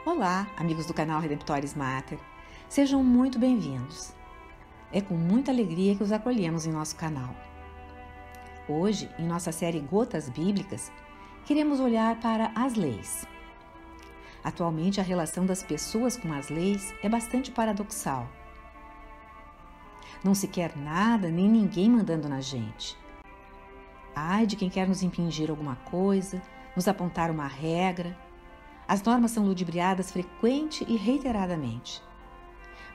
Olá, amigos do canal Redemptoris Mater. Sejam muito bem-vindos. É com muita alegria que os acolhemos em nosso canal. Hoje, em nossa série Gotas Bíblicas, queremos olhar para as leis. Atualmente, a relação das pessoas com as leis é bastante paradoxal. Não se quer nada nem ninguém mandando na gente. Ai de quem quer nos impingir alguma coisa, nos apontar uma regra. As normas são ludibriadas frequente e reiteradamente.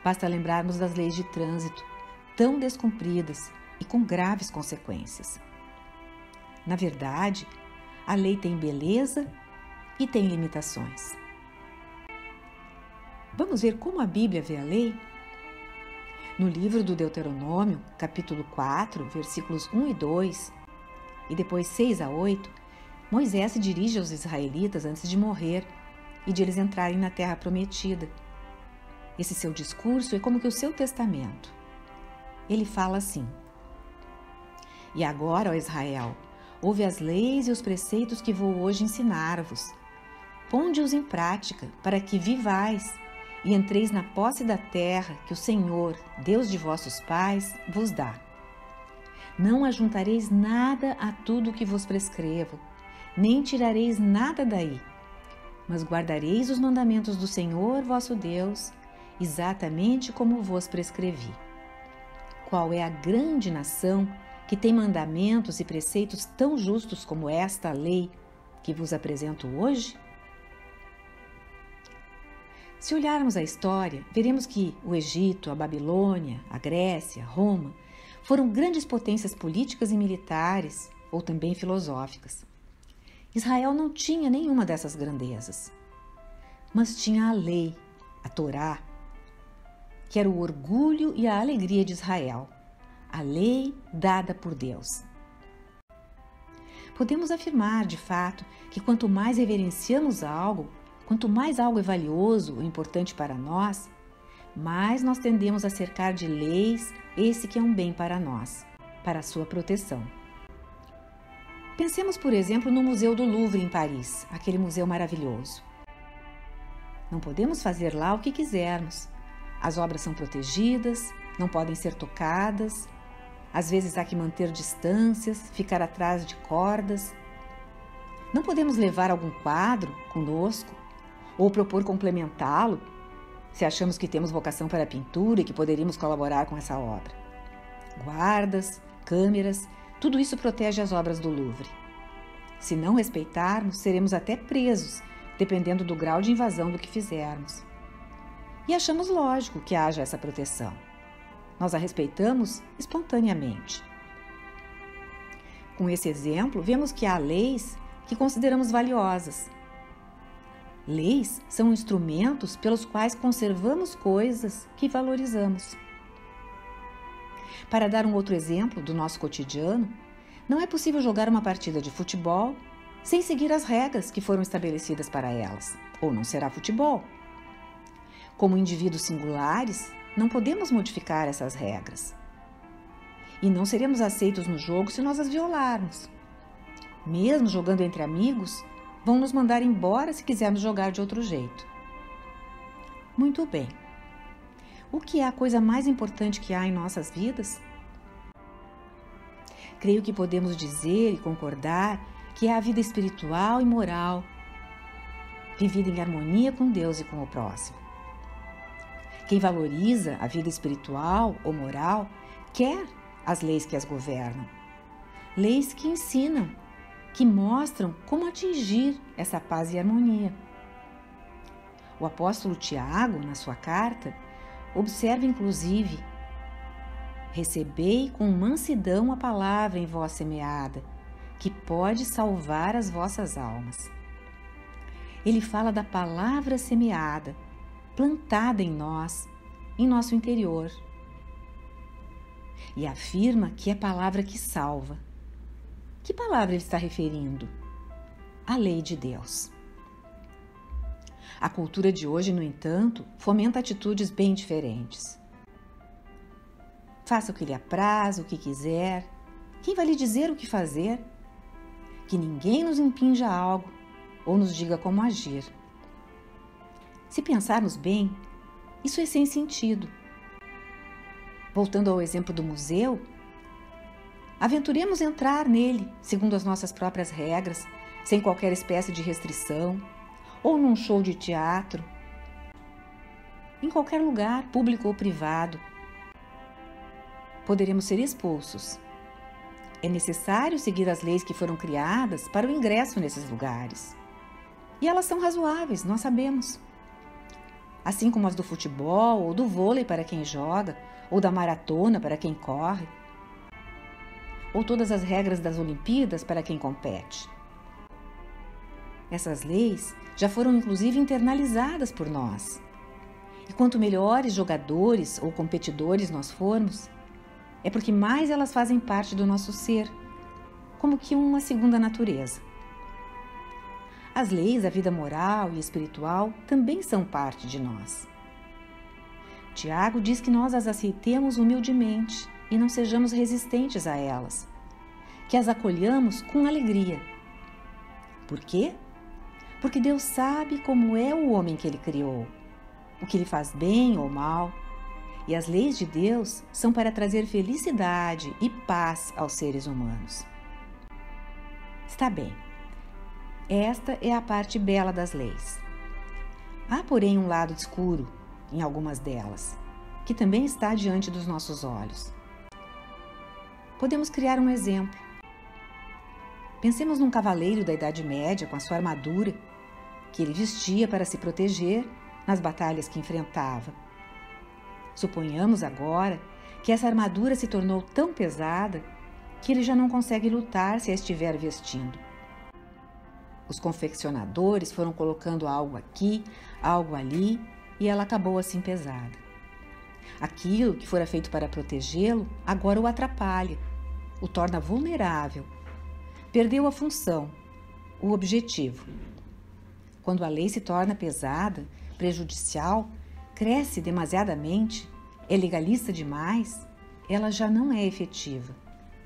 Basta lembrarmos das leis de trânsito, tão descumpridas e com graves consequências. Na verdade, a lei tem beleza e tem limitações. Vamos ver como a Bíblia vê a lei? No livro do Deuteronômio, capítulo 4, versículos 1 e 2, e depois 6 a 8, Moisés se dirige aos israelitas antes de morrer e de eles entrarem na terra prometida. Esse seu discurso é como que o seu testamento. Ele fala assim: E agora, ó Israel, ouve as leis e os preceitos que vou hoje ensinar-vos. Ponde-os em prática, para que vivais e entreis na posse da terra que o Senhor, Deus de vossos pais, vos dá. Não ajuntareis nada a tudo o que vos prescrevo, nem tirareis nada daí, mas guardareis os mandamentos do Senhor vosso Deus, exatamente como vos prescrevi. Qual é a grande nação que tem mandamentos e preceitos tão justos como esta lei que vos apresento hoje? Se olharmos a história, veremos que o Egito, a Babilônia, a Grécia, Roma, foram grandes potências políticas e militares, ou também filosóficas. Israel não tinha nenhuma dessas grandezas, mas tinha a lei, a Torá, que era o orgulho e a alegria de Israel, a lei dada por Deus. Podemos afirmar, de fato, que quanto mais reverenciamos algo, quanto mais algo é valioso ou importante para nós, mais nós tendemos a cercar de leis esse que é um bem para nós, para a sua proteção. Pensemos, por exemplo, no Museu do Louvre em Paris, aquele museu maravilhoso. Não podemos fazer lá o que quisermos. As obras são protegidas, não podem ser tocadas, às vezes há que manter distâncias, ficar atrás de cordas. Não podemos levar algum quadro conosco ou propor complementá-lo, se achamos que temos vocação para a pintura e que poderíamos colaborar com essa obra. Guardas, câmeras, tudo isso protege as obras do Louvre. Se não respeitarmos, seremos até presos, dependendo do grau de invasão do que fizermos. E achamos lógico que haja essa proteção. Nós a respeitamos espontaneamente. Com esse exemplo, vemos que há leis que consideramos valiosas. Leis são instrumentos pelos quais conservamos coisas que valorizamos. Para dar um outro exemplo do nosso cotidiano, não é possível jogar uma partida de futebol sem seguir as regras que foram estabelecidas para elas, ou não será futebol. Como indivíduos singulares, não podemos modificar essas regras. E não seremos aceitos no jogo se nós as violarmos. Mesmo jogando entre amigos, vão nos mandar embora se quisermos jogar de outro jeito. Muito bem. O que é a coisa mais importante que há em nossas vidas? Creio que podemos dizer e concordar que é a vida espiritual e moral, vivida em harmonia com Deus e com o próximo. Quem valoriza a vida espiritual ou moral quer as leis que as governam, leis que ensinam, que mostram como atingir essa paz e harmonia. O apóstolo Tiago, na sua carta, observa inclusive: recebei com mansidão a palavra em vós semeada, que pode salvar as vossas almas. Ele fala da palavra semeada, plantada em nós, em nosso interior. E afirma que é palavra que salva. Que palavra ele está referindo? A lei de Deus. A cultura de hoje, no entanto, fomenta atitudes bem diferentes. Faça o que lhe apraz, o que quiser. Quem vai lhe dizer o que fazer? Que ninguém nos impinja algo ou nos diga como agir. Se pensarmos bem, isso é sem sentido. Voltando ao exemplo do museu, aventuremos entrar nele segundo as nossas próprias regras, sem qualquer espécie de restrição, ou num show de teatro, em qualquer lugar, público ou privado. Poderemos ser expulsos. É necessário seguir as leis que foram criadas para o ingresso nesses lugares. E elas são razoáveis, nós sabemos. Assim como as do futebol ou do vôlei para quem joga, ou da maratona para quem corre, ou todas as regras das Olimpíadas para quem compete. Essas leis já foram inclusive internalizadas por nós. E quanto melhores jogadores ou competidores nós formos, é porque mais elas fazem parte do nosso ser, como que uma segunda natureza. As leis da vida moral e espiritual também são parte de nós. Tiago diz que nós as aceitemos humildemente e não sejamos resistentes a elas, que as acolhamos com alegria. Por quê? Porque Deus sabe como é o homem que Ele criou, o que lhe faz bem ou mal, e as leis de Deus são para trazer felicidade e paz aos seres humanos. Está bem, esta é a parte bela das leis. Há, porém, um lado escuro em algumas delas, que também está diante dos nossos olhos. Podemos criar um exemplo. Pensemos num cavaleiro da Idade Média com a sua armadura, que ele vestia para se proteger nas batalhas que enfrentava. Suponhamos agora que essa armadura se tornou tão pesada que ele já não consegue lutar se a estiver vestindo. Os confeccionadores foram colocando algo aqui, algo ali, e ela acabou assim pesada. Aquilo que fora feito para protegê-lo agora o atrapalha, o torna vulnerável. Perdeu a função, o objetivo. Quando a lei se torna pesada, prejudicial, cresce demasiadamente, é legalista demais, ela já não é efetiva,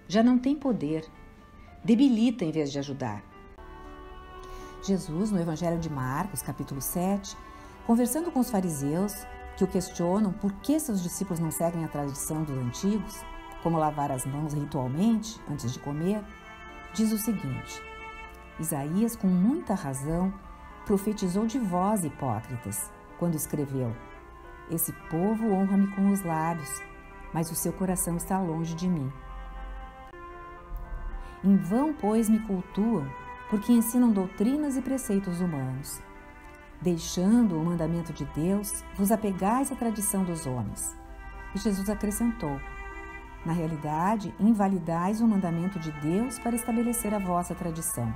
já não tem poder, debilita em vez de ajudar. Jesus, no Evangelho de Marcos, capítulo 7, conversando com os fariseus, que o questionam por que seus discípulos não seguem a tradição dos antigos, como lavar as mãos ritualmente antes de comer, diz o seguinte: Isaías, com muita razão, profetizou de vós, hipócritas, quando escreveu: Esse povo honra-me com os lábios, mas o seu coração está longe de mim. Em vão, pois, me cultuam, porque ensinam doutrinas e preceitos humanos. Deixando o mandamento de Deus, vos apegais à tradição dos homens. E Jesus acrescentou: Na realidade, invalidais o mandamento de Deus para estabelecer a vossa tradição.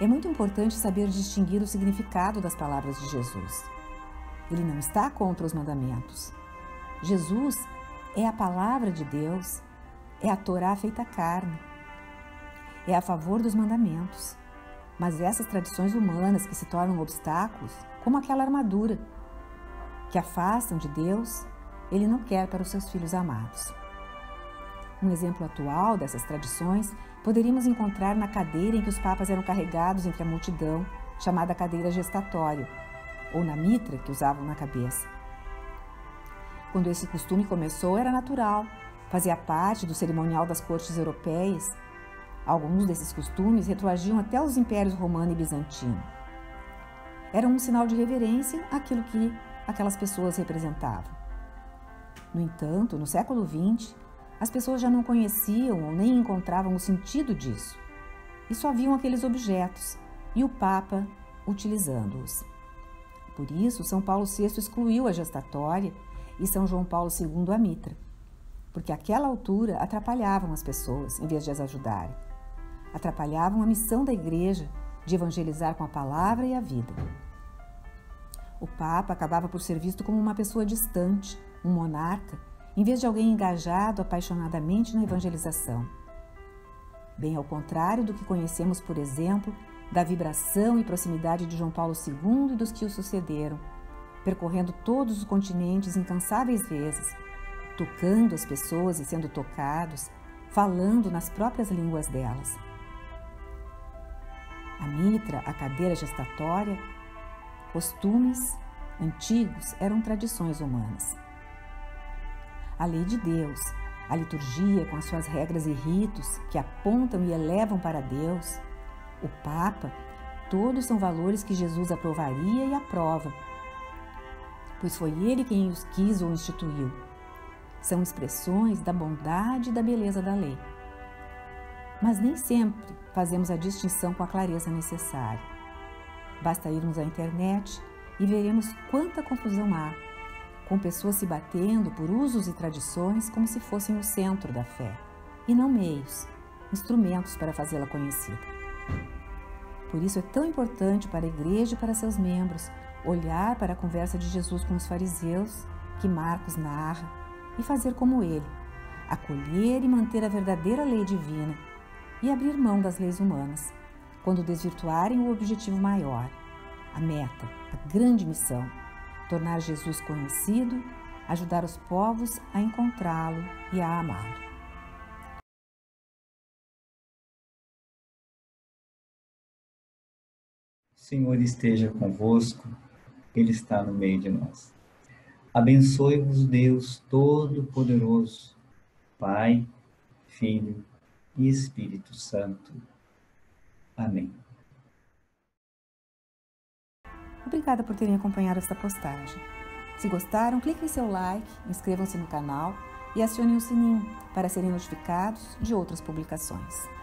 É muito importante saber distinguir o significado das palavras de Jesus. Ele não está contra os mandamentos. Jesus é a palavra de Deus, é a Torá feita carne. É a favor dos mandamentos. Mas essas tradições humanas que se tornam obstáculos, como aquela armadura, que afastam de Deus, Ele não quer para os seus filhos amados. Um exemplo atual dessas tradições poderíamos encontrar na cadeira em que os papas eram carregados entre a multidão, chamada cadeira gestatória, ou na mitra que usavam na cabeça. Quando esse costume começou, era natural, fazia parte do cerimonial das cortes europeias. Alguns desses costumes retroagiam até os impérios romano e bizantino. Eram um sinal de reverência àquilo que aquelas pessoas representavam. No entanto, no século XX, as pessoas já não conheciam ou nem encontravam o sentido disso, e só viam aqueles objetos, e o Papa utilizando-os. Por isso, São Paulo VI excluiu a gestatória e São João Paulo II a mitra, porque àquela altura atrapalhavam as pessoas em vez de as ajudarem. Atrapalhavam a missão da Igreja de evangelizar com a palavra e a vida. O Papa acabava por ser visto como uma pessoa distante, um monarca, em vez de alguém engajado apaixonadamente na evangelização. Bem ao contrário do que conhecemos, por exemplo, da vibração e proximidade de João Paulo II e dos que o sucederam, percorrendo todos os continentes incansáveis vezes, tocando as pessoas e sendo tocados, falando nas próprias línguas delas. A mitra, a cadeira gestatória, costumes antigos eram tradições humanas. A lei de Deus, a liturgia com as suas regras e ritos que apontam e elevam para Deus, o Papa, todos são valores que Jesus aprovaria e aprova, pois foi Ele quem os quis ou instituiu. São expressões da bondade e da beleza da lei. Mas nem sempre fazemos a distinção com a clareza necessária. Basta irmos à internet e veremos quanta confusão há, com pessoas se batendo por usos e tradições como se fossem o centro da fé, e não meios, instrumentos para fazê-la conhecida. Por isso é tão importante para a Igreja e para seus membros olhar para a conversa de Jesus com os fariseus, que Marcos narra, e fazer como ele, acolher e manter a verdadeira lei divina e abrir mão das leis humanas, quando desvirtuarem o objetivo maior, a meta, a grande missão, tornar Jesus conhecido, ajudar os povos a encontrá-lo e a amá-lo. Senhor esteja convosco, Ele está no meio de nós. Abençoe-vos Deus Todo-Poderoso, Pai, Filho e Espírito Santo. Amém. Obrigada por terem acompanhado esta postagem. Se gostaram, cliquem em seu like, inscrevam-se no canal e acionem o sininho para serem notificados de outras publicações.